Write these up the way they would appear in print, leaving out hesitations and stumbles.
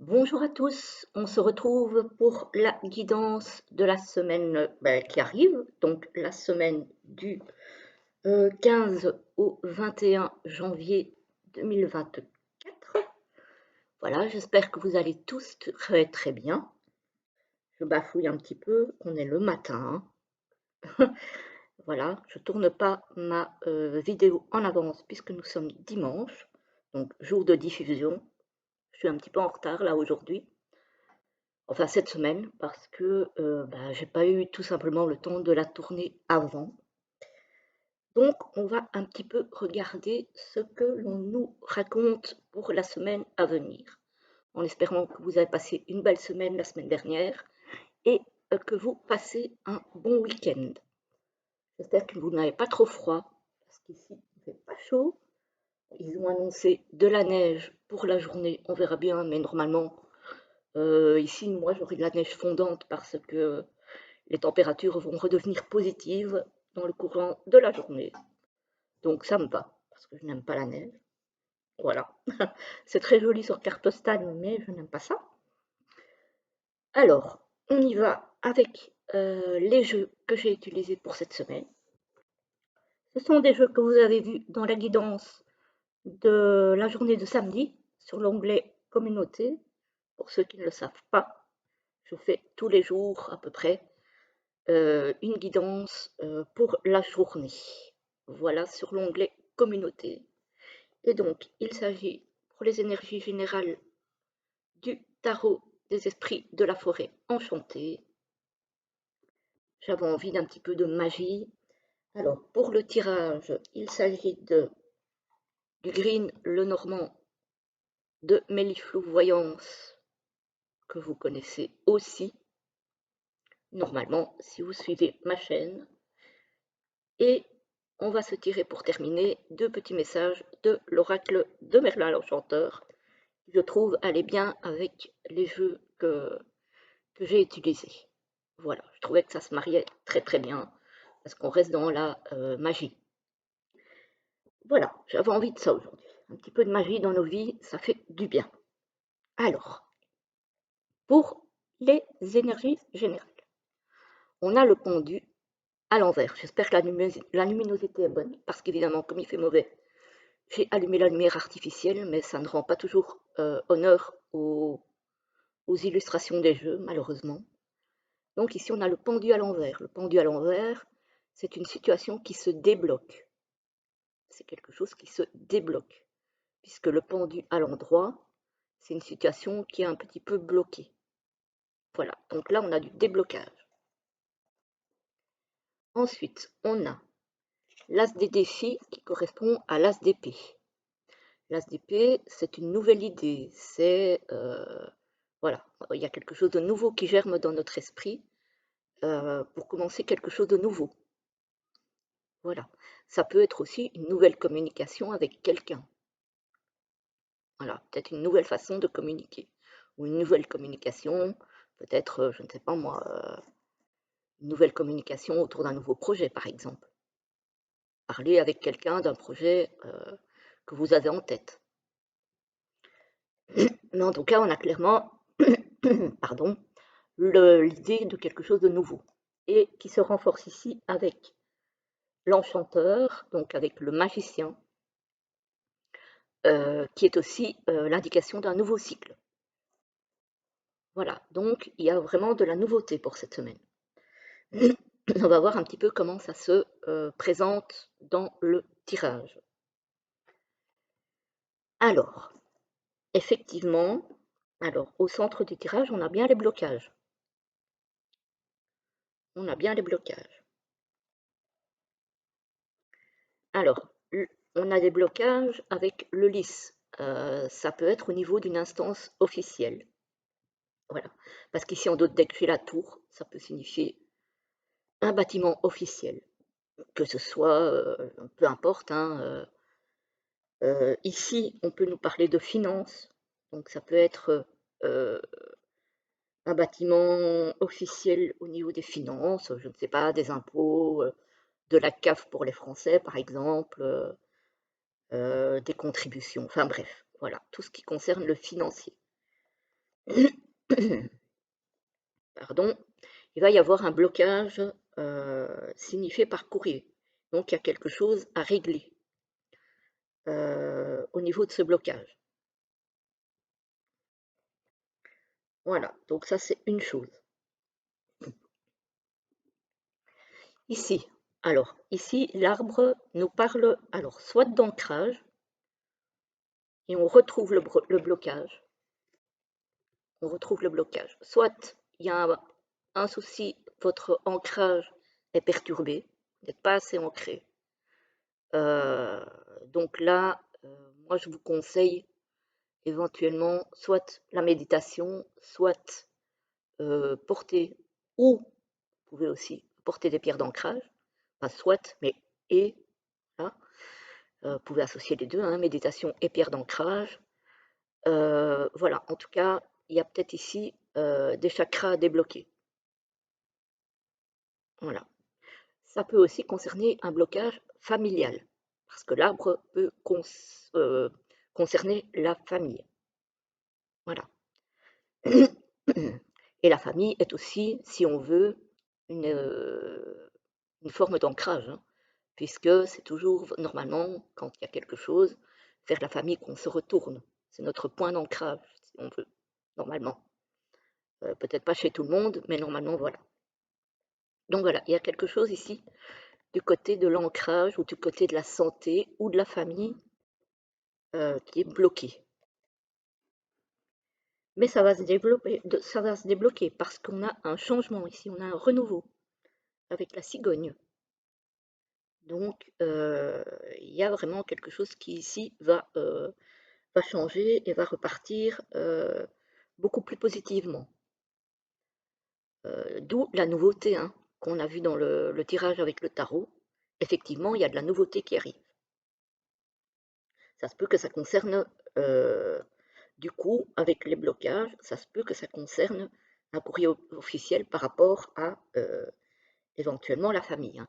Bonjour à tous, on se retrouve pour la guidance de la semaine qui arrive, donc la semaine du 15 au 21 janvier 2024. Voilà, j'espère que vous allez tous très très bien. Je bafouille un petit peu, on est le matin, hein. Voilà, je tourne pas ma vidéo en avance puisque nous sommes dimanche, donc jour de diffusion. Je suis un petit peu en retard là aujourd'hui. Enfin cette semaine parce que j'ai pas eu tout simplement le temps de la tourner avant. Donc on va un petit peu regarder ce que l'on nous raconte pour la semaine à venir, en espérant que vous avez passé une belle semaine la semaine dernière et que vous passez un bon week-end. J'espère que vous n'avez pas trop froid, parce qu'ici il fait pas chaud. Ils ont annoncé de la neige pour la journée, on verra bien, mais normalement, ici, moi, j'aurai de la neige fondante parce que les températures vont redevenir positives dans le courant de la journée. Donc ça me va, parce que je n'aime pas la neige. Voilà. C'est très joli sur carte postale, mais je n'aime pas ça. Alors, on y va avec les jeux que j'ai utilisés pour cette semaine. Ce sont des jeux que vous avez vus dans la guidance de la journée de samedi sur l'onglet Communauté. Pour ceux qui ne le savent pas, je fais tous les jours à peu près une guidance pour la journée. Voilà, sur l'onglet Communauté. Et donc, il s'agit pour les énergies générales du tarot des esprits de la forêt enchantée. J'avais envie d'un petit peu de magie. Alors, pour le tirage, il s'agit du Green le Normand de Méliflou Voyance, que vous connaissez aussi, normalement, si vous suivez ma chaîne. Et on va se tirer pour terminer deux petits messages de l'oracle de Merlin l'Enchanteur, qui je trouve aller bien avec les jeux que j'ai utilisés. Voilà, je trouvais que ça se mariait très très bien, parce qu'on reste dans la magie. Voilà, j'avais envie de ça aujourd'hui. Un petit peu de magie dans nos vies, ça fait du bien. Alors, pour les énergies générales, on a le pendu à l'envers. J'espère que la luminosité est bonne, parce qu'évidemment, comme il fait mauvais, j'ai allumé la lumière artificielle, mais ça ne rend pas toujours honneur aux illustrations des jeux, malheureusement. Donc ici, on a le pendu à l'envers. Le pendu à l'envers, c'est une situation qui se débloque. C'est quelque chose qui se débloque, puisque le pendu à l'endroit, c'est une situation qui est un petit peu bloquée. Voilà, donc là, on a du déblocage. Ensuite, on a l'as des défis qui correspond à l'as d'épée. L'as d'épée, c'est une nouvelle idée. C'est voilà, il y a quelque chose de nouveau qui germe dans notre esprit pour commencer quelque chose de nouveau. Voilà, ça peut être aussi une nouvelle communication avec quelqu'un. Voilà, peut-être une nouvelle façon de communiquer ou une nouvelle communication, peut-être, je ne sais pas moi, une nouvelle communication autour d'un nouveau projet, par exemple. Parler avec quelqu'un d'un projet que vous avez en tête. Mais en tout cas, on a clairement, pardon, l'idée de quelque chose de nouveau et qui se renforce ici avec l'enchanteur, donc avec le magicien, qui est aussi l'indication d'un nouveau cycle. Voilà, donc il y a vraiment de la nouveauté pour cette semaine. On va voir un petit peu comment ça se présente dans le tirage. Alors, effectivement, alors au centre du tirage, on a bien les blocages. On a bien les blocages. Alors, on a des blocages avec le lys. Ça peut être au niveau d'une instance officielle. Voilà. Parce qu'ici, en d'autres decks, j'ai la tour. Ça peut signifier un bâtiment officiel. Que ce soit, peu importe, hein, ici, on peut nous parler de finances. Donc, ça peut être un bâtiment officiel au niveau des finances, je ne sais pas, des impôts, de la CAF pour les Français, par exemple, des contributions, enfin bref, voilà, tout ce qui concerne le financier. Pardon, il va y avoir un blocage signifié par courrier. Donc il y a quelque chose à régler au niveau de ce blocage. Voilà, donc ça c'est une chose. Ici, alors, ici, l'arbre nous parle, alors, soit d'ancrage, et on retrouve le blocage, on retrouve le blocage. Soit il y a un souci, votre ancrage est perturbé, vous n'êtes pas assez ancré. Donc là, moi je vous conseille éventuellement soit la méditation, soit porter, ou vous pouvez aussi porter des pierres d'ancrage, pas soit, mais et, là, vous pouvez associer les deux, hein, méditation et pierre d'ancrage. Voilà, en tout cas, il y a peut-être ici des chakras à débloquer. Voilà. Ça peut aussi concerner un blocage familial, parce que l'arbre peut concerner la famille. Voilà. Et la famille est aussi, si on veut, une forme d'ancrage, hein, puisque c'est toujours, normalement, quand il y a quelque chose, vers la famille qu'on se retourne. C'est notre point d'ancrage, si on veut, normalement. Peut-être pas chez tout le monde, mais normalement, voilà. Donc voilà, il y a quelque chose ici du côté de l'ancrage ou du côté de la santé ou de la famille qui est bloqué. Mais ça va se développer, ça va se débloquer parce qu'on a un changement ici, on a un renouveau avec la cigogne. Donc il y a vraiment quelque chose qui ici va changer et va repartir beaucoup plus positivement. D'où la nouveauté, hein, qu'on a vu dans le tirage avec le tarot. Effectivement, il y a de la nouveauté qui arrive. Ça se peut que ça concerne, du coup, avec les blocages, ça se peut que ça concerne un courrier officiel par rapport à éventuellement la famille, hein.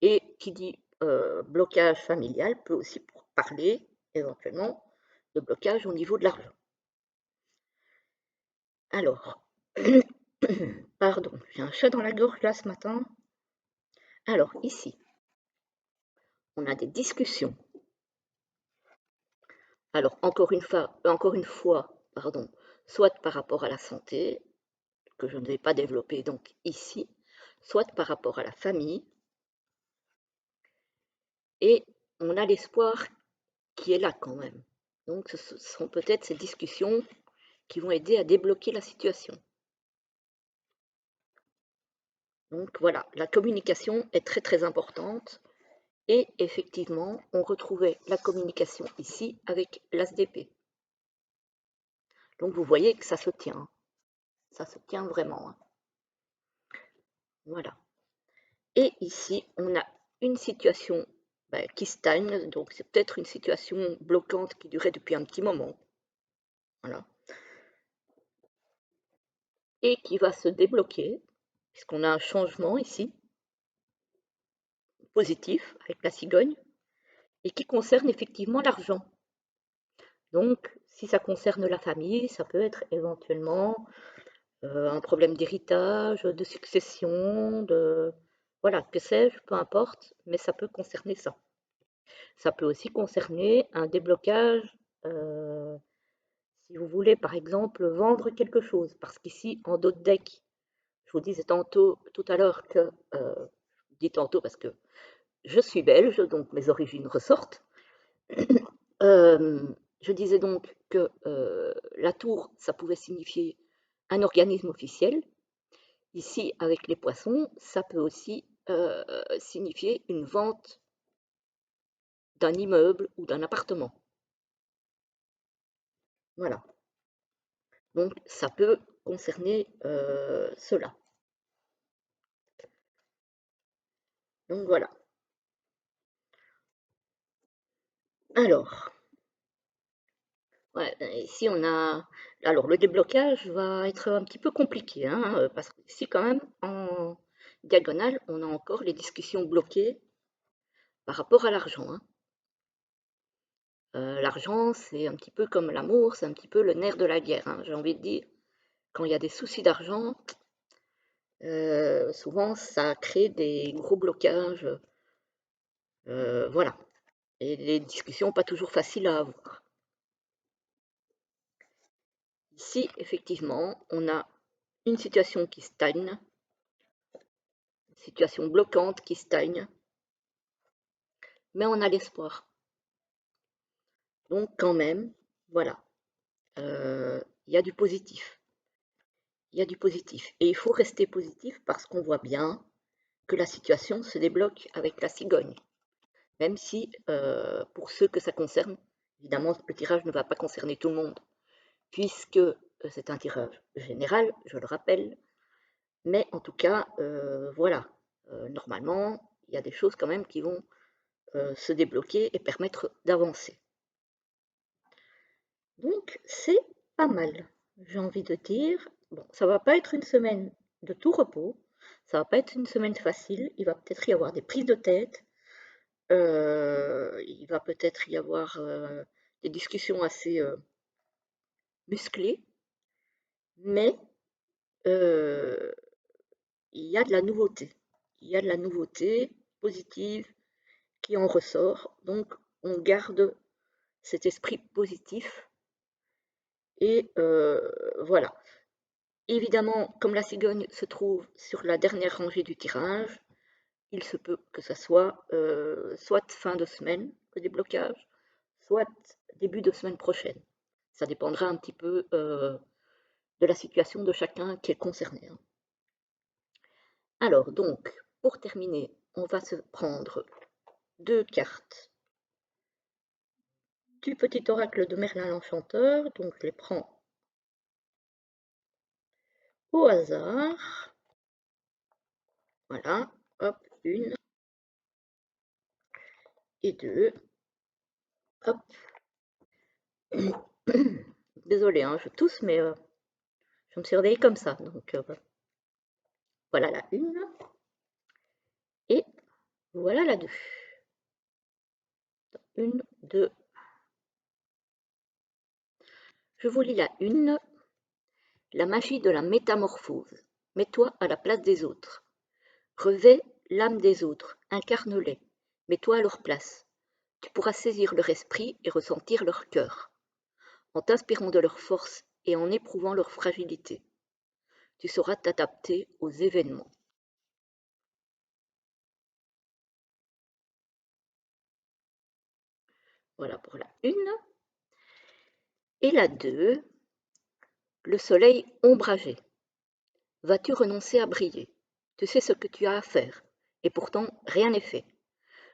Et qui dit blocage familial peut aussi parler éventuellement de blocage au niveau de l'argent. Alors, pardon, j'ai un chat dans la gorge là ce matin. Alors, ici, on a des discussions. Alors, encore une fois, pardon, soit par rapport à la santé, que je ne vais pas développer donc ici, soit par rapport à la famille, et on a l'espoir qui est là quand même. Donc, ce sont peut-être ces discussions qui vont aider à débloquer la situation. Donc voilà, la communication est très très importante. Et effectivement, on retrouvait la communication ici avec l'as d'épée. Donc vous voyez que ça se tient vraiment, hein. Voilà. Et ici, on a une situation qui stagne, donc c'est peut-être une situation bloquante qui durait depuis un petit moment. Voilà. Et qui va se débloquer, puisqu'on a un changement ici, positif, avec la cigogne, et qui concerne effectivement l'argent. Donc, si ça concerne la famille, ça peut être éventuellement un problème d'héritage, de succession, voilà, que sais-je, peu importe, mais ça peut concerner ça. Ça peut aussi concerner un déblocage, si vous voulez, par exemple, vendre quelque chose, parce qu'ici, en dos de deck, je vous disais tout à l'heure que, je dis tantôt parce que je suis belge, donc mes origines ressortent. Je disais donc que la tour, ça pouvait signifier un organisme officiel. Ici, avec les poissons, ça peut aussi signifier une vente d'un immeuble ou d'un appartement. Voilà. Donc, ça peut concerner cela. Donc, voilà. Alors, ouais, ici, on a... Alors, le déblocage va être un petit peu compliqué, hein, parce qu'ici, quand même, en diagonale, on a encore les discussions bloquées par rapport à l'argent, hein. L'argent, c'est un petit peu comme l'amour, c'est un petit peu le nerf de la guerre, hein, j'ai envie de dire. Quand il y a des soucis d'argent, souvent ça crée des gros blocages, voilà, et des discussions pas toujours faciles à avoir. Ici, effectivement, on a une situation qui stagne, une situation bloquante qui stagne, mais on a l'espoir. Donc quand même, voilà, il y a du positif. Il y a du positif. Et il faut rester positif parce qu'on voit bien que la situation se débloque avec la cigogne. Même si, pour ceux que ça concerne, évidemment, le tirage ne va pas concerner tout le monde, puisque c'est un tirage général, je le rappelle. Mais en tout cas, voilà, normalement, il y a des choses quand même qui vont se débloquer et permettre d'avancer. Donc, c'est pas mal, j'ai envie de dire. Bon, ça va pas être une semaine de tout repos, ça va pas être une semaine facile, il va peut-être y avoir des prises de tête, il va peut-être y avoir des discussions assez musclées, mais euh, il y a de la nouveauté. Il y a de la nouveauté positive qui en ressort, donc on garde cet esprit positif et voilà. Évidemment, comme la cigogne se trouve sur la dernière rangée du tirage, il se peut que ça soit soit fin de semaine, le déblocage, soit début de semaine prochaine. Ça dépendra un petit peu de la situation de chacun qui est concerné, hein. Alors, donc, pour terminer, on va se prendre 2 cartes du petit oracle de Merlin l'Enchanteur. Donc, je les prends au hasard. Voilà, hop, une et deux, hop. Désolée, hein, je tousse, mais je me suis réveillée comme ça. Donc, voilà la une et voilà la deux. Une, deux. Je vous lis la une. La magie de la métamorphose. Mets-toi à la place des autres. Revêt l'âme des autres, incarne-les. Mets-toi à leur place. Tu pourras saisir leur esprit et ressentir leur cœur, en t'inspirant de leur force et en éprouvant leur fragilité. Tu sauras t'adapter aux événements. Voilà pour la une. Et la deux, le soleil ombragé. Vas-tu renoncer à briller? Tu sais ce que tu as à faire, et pourtant rien n'est fait.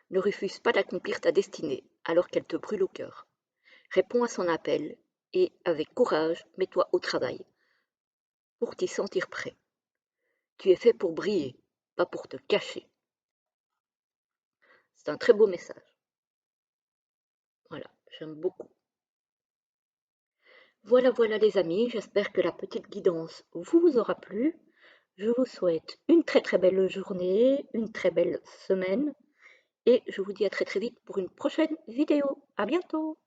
Ne refuse pas d'accomplir ta destinée, alors qu'elle te brûle au cœur. Réponds à son appel, et avec courage, mets-toi au travail, pour t'y sentir prêt. Tu es fait pour briller, pas pour te cacher. C'est un très beau message. Voilà, j'aime beaucoup. Voilà, voilà les amis, j'espère que la petite guidance vous aura plu. Je vous souhaite une très très belle journée, une très belle semaine et je vous dis à très très vite pour une prochaine vidéo. À bientôt!